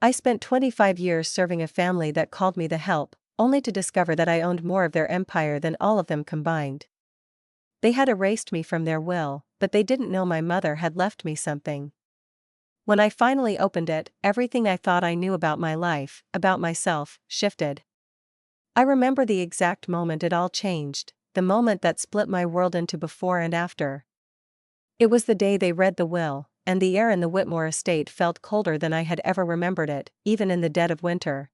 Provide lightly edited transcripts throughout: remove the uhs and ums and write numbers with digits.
I spent 25 years serving a family that called me the help, only to discover that I owned more of their empire than all of them combined. They had erased me from their will, but they didn't know my mother had left me something. When I finally opened it, everything I thought I knew about my life, about myself, shifted. I remember the exact moment it all changed, the moment that split my world into before and after. It was the day they read the will, and the air in the Whitmore estate felt colder than I had ever remembered it, even in the dead of winter.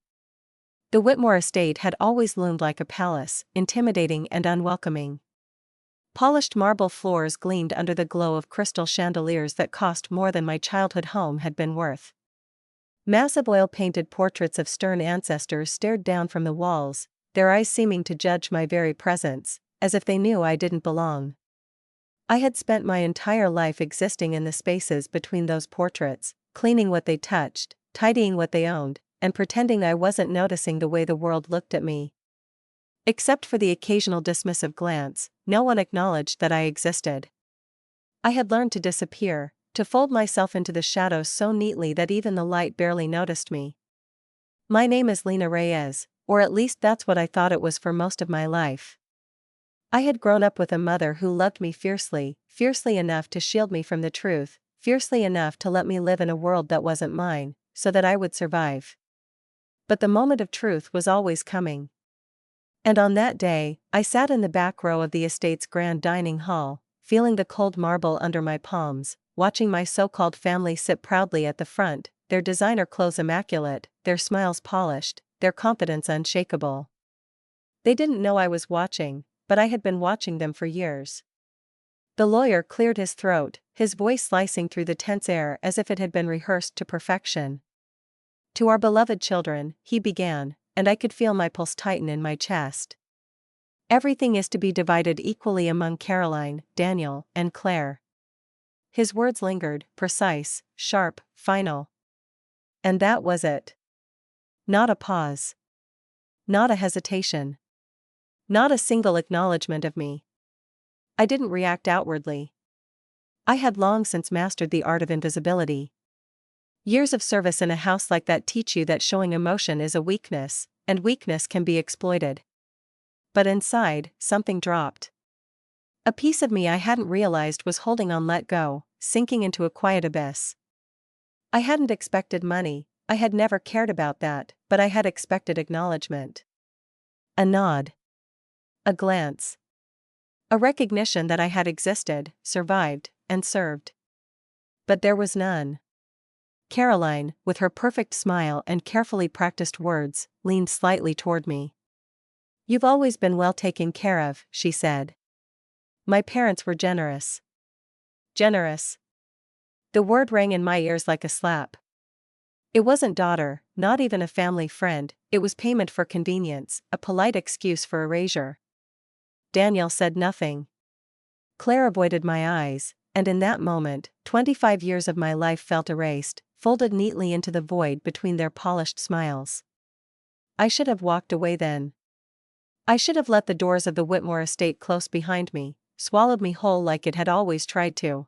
The Whitmore estate had always loomed like a palace, intimidating and unwelcoming. Polished marble floors gleamed under the glow of crystal chandeliers that cost more than my childhood home had been worth. Massive oil-painted portraits of stern ancestors stared down from the walls, their eyes seeming to judge my very presence, as if they knew I didn't belong. I had spent my entire life existing in the spaces between those portraits, cleaning what they touched, tidying what they owned, and pretending I wasn't noticing the way the world looked at me. Except for the occasional dismissive glance, no one acknowledged that I existed. I had learned to disappear, to fold myself into the shadows so neatly that even the light barely noticed me. My name is Lena Reyes, or at least that's what I thought it was for most of my life. I had grown up with a mother who loved me fiercely, fiercely enough to shield me from the truth, fiercely enough to let me live in a world that wasn't mine, so that I would survive. But the moment of truth was always coming. And on that day, I sat in the back row of the estate's grand dining hall, feeling the cold marble under my palms, watching my so-called family sit proudly at the front, their designer clothes immaculate, their smiles polished, their confidence unshakable. They didn't know I was watching, but I had been watching them for years. The lawyer cleared his throat, his voice slicing through the tense air as if it had been rehearsed to perfection. To our beloved children, he began, and I could feel my pulse tighten in my chest. Everything is to be divided equally among Caroline, Daniel, and Claire. His words lingered, precise, sharp, final. And that was it. Not a pause. Not a hesitation. Not a single acknowledgement of me. I didn't react outwardly. I had long since mastered the art of invisibility. Years of service in a house like that teach you that showing emotion is a weakness, and weakness can be exploited. But inside, something dropped. A piece of me I hadn't realized was holding on let go, sinking into a quiet abyss. I hadn't expected money, I had never cared about that, but I had expected acknowledgement. A nod. A glance. A recognition that I had existed, survived, and served. But there was none. Caroline, with her perfect smile and carefully practiced words, leaned slightly toward me. "You've always been well taken care of," she said. "My parents were generous." Generous. The word rang in my ears like a slap. It wasn't daughter, not even a family friend, it was payment for convenience, a polite excuse for erasure. Daniel said nothing. Claire avoided my eyes, and in that moment, 25 years of my life felt erased, folded neatly into the void between their polished smiles. I should have walked away then. I should have let the doors of the Whitmore estate close behind me, swallowed me whole like it had always tried to.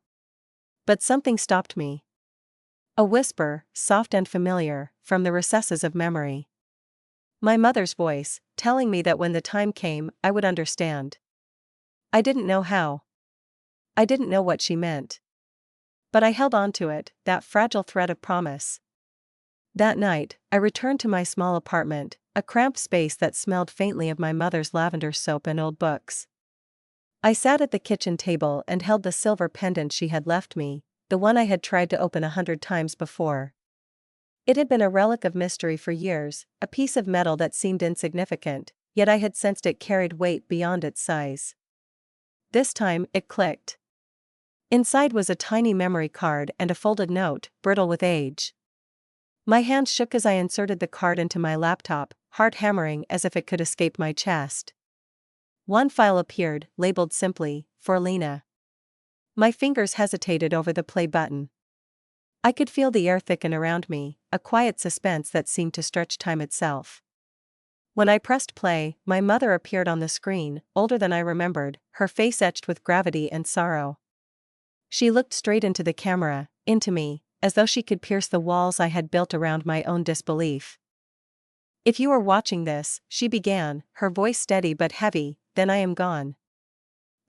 But something stopped me. A whisper, soft and familiar, from the recesses of memory. My mother's voice, telling me that when the time came, I would understand. I didn't know how. I didn't know what she meant. But I held on to it, that fragile thread of promise. That night, I returned to my small apartment, a cramped space that smelled faintly of my mother's lavender soap and old books. I sat at the kitchen table and held the silver pendant she had left me, the one I had tried to open 100 times before. It had been a relic of mystery for years, a piece of metal that seemed insignificant, yet I had sensed it carried weight beyond its size. This time, it clicked. Inside was a tiny memory card and a folded note, brittle with age. My hand shook as I inserted the card into my laptop, heart hammering as if it could escape my chest. One file appeared, labeled simply, "For Lena." My fingers hesitated over the play button. I could feel the air thicken around me, a quiet suspense that seemed to stretch time itself. When I pressed play, my mother appeared on the screen, older than I remembered, her face etched with gravity and sorrow. She looked straight into the camera, into me, as though she could pierce the walls I had built around my own disbelief. "If you are watching this," she began, her voice steady but heavy, "then I am gone.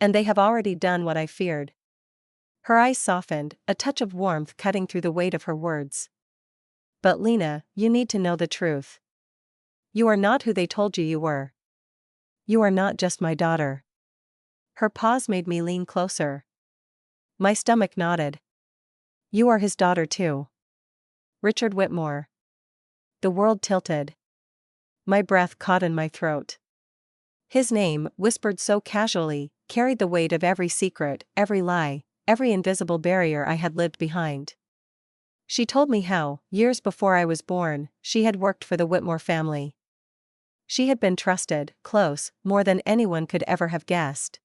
And they have already done what I feared." Her eyes softened, a touch of warmth cutting through the weight of her words. "But Lena, you need to know the truth. You are not who they told you were. You are not just my daughter." Her pause made me lean closer. My stomach knotted. "You are his daughter too. Richard Whitmore." The world tilted. My breath caught in my throat. His name, whispered so casually, carried the weight of every secret, every lie, every invisible barrier I had lived behind. She told me how, years before I was born, she had worked for the Whitmore family. She had been trusted, close, more than anyone could ever have guessed.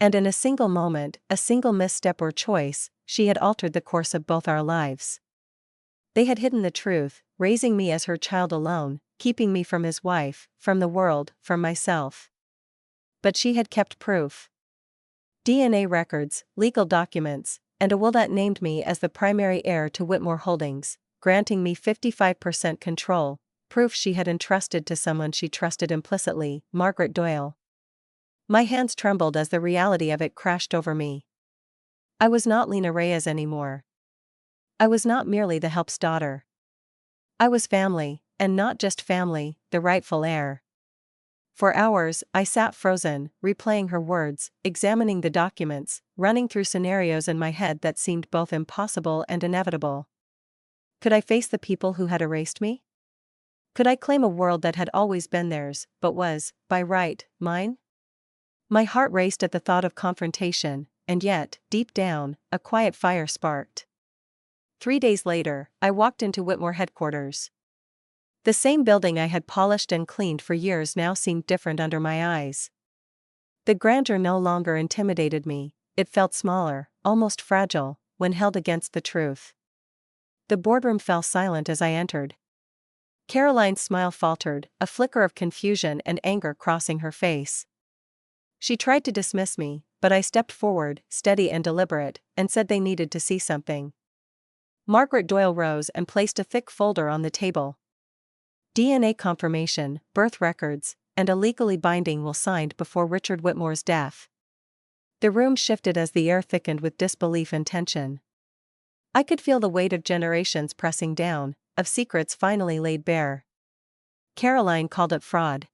And in a single moment, a single misstep or choice, she had altered the course of both our lives. They had hidden the truth, raising me as her child alone, keeping me from his wife, from the world, from myself. But she had kept proof. DNA records, legal documents, and a will that named me as the primary heir to Whitmore Holdings, granting me 55% control, proof she had entrusted to someone she trusted implicitly, Margaret Doyle. My hands trembled as the reality of it crashed over me. I was not Lena Reyes anymore. I was not merely the help's daughter. I was family, and not just family, the rightful heir. For hours, I sat frozen, replaying her words, examining the documents, running through scenarios in my head that seemed both impossible and inevitable. Could I face the people who had erased me? Could I claim a world that had always been theirs, but was, by right, mine? My heart raced at the thought of confrontation, and yet, deep down, a quiet fire sparked. 3 days later, I walked into Whitmore headquarters. The same building I had polished and cleaned for years now seemed different under my eyes. The grandeur no longer intimidated me, it felt smaller, almost fragile, when held against the truth. The boardroom fell silent as I entered. Caroline's smile faltered, a flicker of confusion and anger crossing her face. She tried to dismiss me, but I stepped forward, steady and deliberate, and said they needed to see something. Margaret Doyle rose and placed a thick folder on the table. DNA confirmation, birth records, and a legally binding will signed before Richard Whitmore's death. The room shifted as the air thickened with disbelief and tension. I could feel the weight of generations pressing down, of secrets finally laid bare. Caroline called it fraud.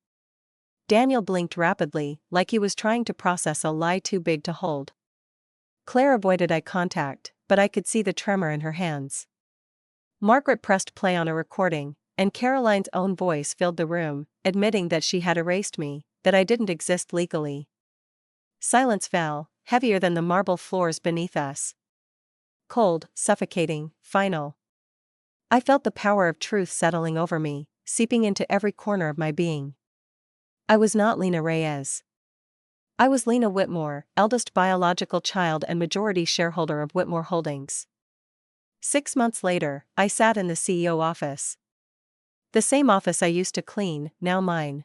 Daniel blinked rapidly, like he was trying to process a lie too big to hold. Claire avoided eye contact, but I could see the tremor in her hands. Margaret pressed play on a recording, and Caroline's own voice filled the room, admitting that she had erased me, that I didn't exist legally. Silence fell, heavier than the marble floors beneath us. Cold, suffocating, final. I felt the power of truth settling over me, seeping into every corner of my being. I was not Lena Reyes. I was Lena Whitmore, eldest biological child and majority shareholder of Whitmore Holdings. 6 months later, I sat in the CEO office. The same office I used to clean, now mine.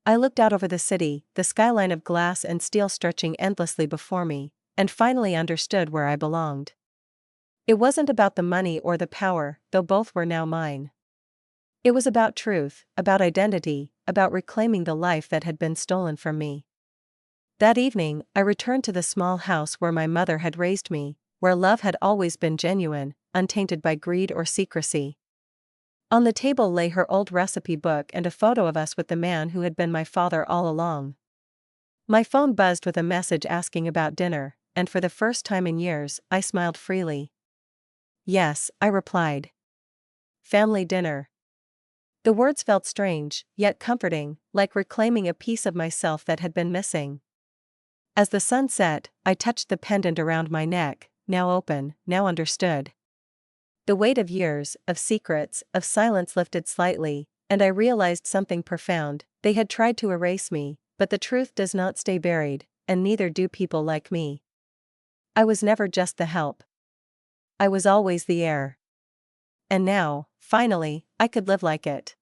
I looked out over the city, the skyline of glass and steel stretching endlessly before me, and finally understood where I belonged. It wasn't about the money or the power, though both were now mine. It was about truth, about identity, about reclaiming the life that had been stolen from me. That evening, I returned to the small house where my mother had raised me, where love had always been genuine, untainted by greed or secrecy. On the table lay her old recipe book and a photo of us with the man who had been my father all along. My phone buzzed with a message asking about dinner, and for the first time in years, I smiled freely. "Yes," I replied. "Family dinner." The words felt strange, yet comforting, like reclaiming a piece of myself that had been missing. As the sun set, I touched the pendant around my neck, now open, now understood. The weight of years, of secrets, of silence lifted slightly, and I realized something profound. They had tried to erase me, but the truth does not stay buried, and neither do people like me. I was never just the help. I was always the heir. And now, finally, I could live like it.